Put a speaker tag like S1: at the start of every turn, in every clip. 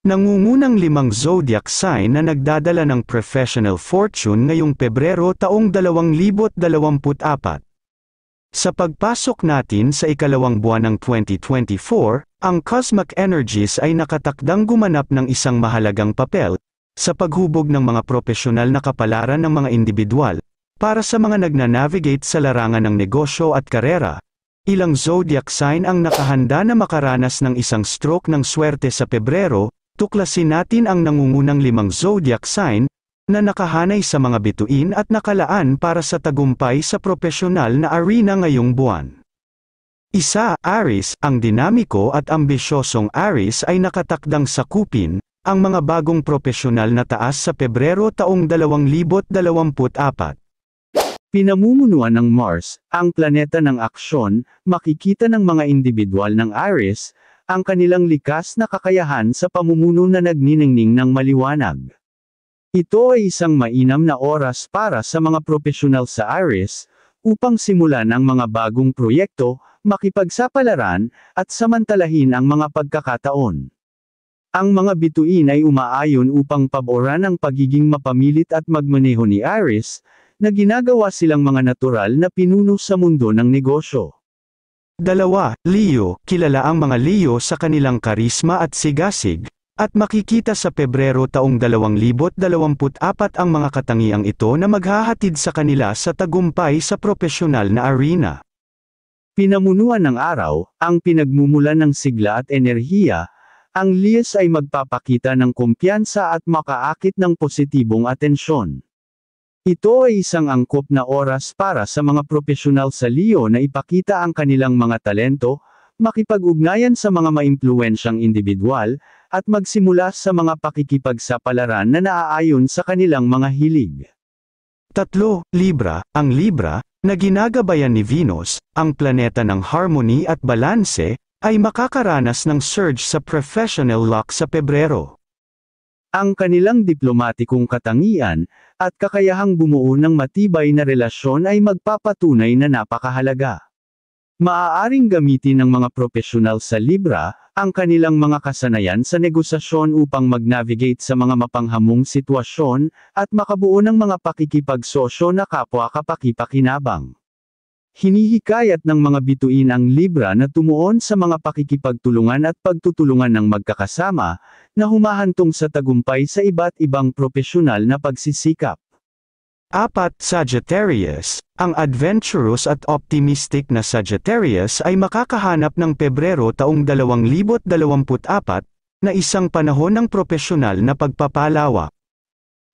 S1: Nangungunang 5 zodiac sign na nagdadala ng professional fortune ngayong Pebrero taong 2024. Sa pagpasok natin sa ikalawang buwan ng 2024, ang cosmic energies ay nakatakdang gumanap ng isang mahalagang papel sa paghubog ng mga profesional na kapalaran ng mga individual para sa mga nagnanavigate sa larangan ng negosyo at karera. Ilang zodiac sign ang nakahanda na makaranas ng isang stroke ng swerte sa Pebrero. Tuklasin natin ang nangungunang 5 zodiac sign na nakahanay sa mga bituin at nakalaan para sa tagumpay sa profesional na arena ngayong buwan. Isa, Aries. Ang dinamiko at ambisyosong Aries ay nakatakdang sakupin ang mga bagong profesional na taas sa Pebrero taong 2024. Pinamumunuan ng Mars, ang planeta ng aksyon, makikita ng mga individual ng Aries ang kanilang likas na kakayahan sa pamumuno na nagniningning ng maliwanag. Ito ay isang mainam na oras para sa mga profesional sa Aries, upang simulan ang mga bagong proyekto, makipagsapalaran, at samantalahin ang mga pagkakataon. Ang mga bituin ay umaayon upang paboran ang pagiging mapamilit at magmaneho ni Aries, na ginagawa silang mga natural na pinuno sa mundo ng negosyo. 2. Leo. Kilala ang mga Leo sa kanilang karisma at sigasig, at makikita sa Pebrero taong 2024 ang mga katangiang ito na maghahatid sa kanila sa tagumpay sa profesional na arena. Pinamunuan ng araw, ang pinagmumulan ng sigla at enerhiya, ang Leos ay magpapakita ng kumpiyansa at makaakit ng positibong atensyon. Ito ay isang angkop na oras para sa mga profesional sa Leo na ipakita ang kanilang mga talento, makipag-ugnayan sa mga maimpluwensyang individual, at magsimula sa mga pakikipagsapalaran na naaayon sa kanilang mga hilig. 3. Libra. Ang Libra, na ginagabayan ni Venus, ang planeta ng harmony at balanse, ay makakaranas ng surge sa professional luck sa Pebrero. Ang kanilang diplomatikong katangian, at kakayahang bumuo ng matibay na relasyon ay magpapatunay na napakahalaga. Maaaring gamitin ng mga profesional sa Libra, ang kanilang mga kasanayan sa negosasyon upang mag-navigate sa mga mapanghamong sitwasyon, at makabuo ng mga pakikipagsosyo na kapwa kapakipakinabang. Hinihikayat ng mga bituin ang Libra na tumuon sa mga pakikipagtulungan at pagtutulungan ng magkakasama, na humahantong sa tagumpay sa iba't ibang profesional na pagsisikap. 4. Sagittarius. Ang adventurous at optimistic na Sagittarius ay makakahanap ng Pebrero taong 2024 na isang panahon ng profesional na pagpapalawak.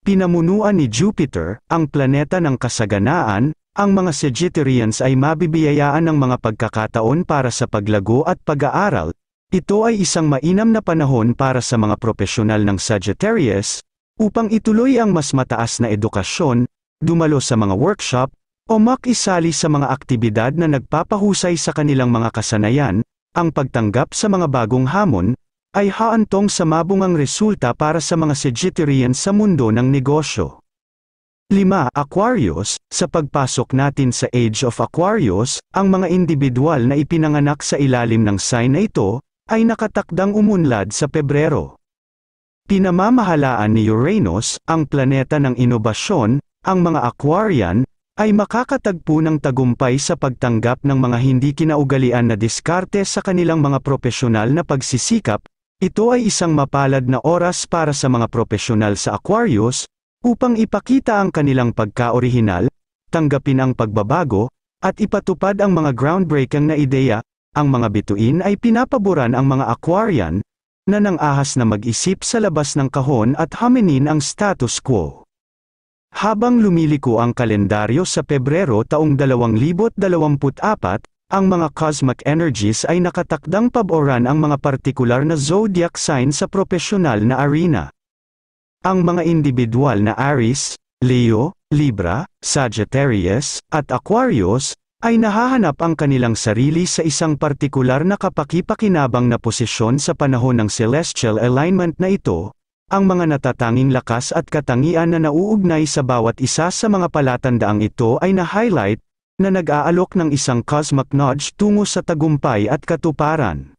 S1: Pinamunuan ni Jupiter, ang planeta ng kasaganaan, ang mga Sagittarians ay mabibiyayaan ng mga pagkakataon para sa paglago at pag-aaral. Ito ay isang mainam na panahon para sa mga profesional ng Sagittarius, upang ituloy ang mas mataas na edukasyon, dumalo sa mga workshop, o makisali sa mga aktibidad na nagpapahusay sa kanilang mga kasanayan. Ang pagtanggap sa mga bagong hamon, ay haantong sa mabungang resulta para sa mga Sagittarians sa mundo ng negosyo. 5. Aquarius. Sa pagpasok natin sa Age of Aquarius, ang mga individual na ipinanganak sa ilalim ng sign na ito, ay nakatakdang umunlad sa Pebrero. Pinamamahalaan ni Uranus, ang planeta ng inobasyon, ang mga Aquarian, ay makakatagpo ng tagumpay sa pagtanggap ng mga hindi kinaugalian na diskarte sa kanilang mga profesional na pagsisikap. Ito ay isang mapalad na oras para sa mga profesional sa Aquarius, upang ipakita ang kanilang pagka-orihinal, tanggapin ang pagbabago, at ipatupad ang mga groundbreaking na ideya. Ang mga bituin ay pinapaboran ang mga Aquarian, na nang-ahas na mag-isip sa labas ng kahon at haminin ang status quo. Habang lumiliko ang kalendaryo sa Pebrero taong 2024, ang mga cosmic energies ay nakatakdang paboran ang mga partikular na zodiac sign sa profesional na arena. Ang mga individual na Aries, Leo, Libra, Sagittarius, at Aquarius, ay nahahanap ang kanilang sarili sa isang partikular na kapakipakinabang na posisyon sa panahon ng celestial alignment na ito. Ang mga natatanging lakas at katangian na nauugnay sa bawat isa sa mga palatandaang ito ay na-highlight, na nag-aalok ng isang cosmic nudge tungo sa tagumpay at katuparan.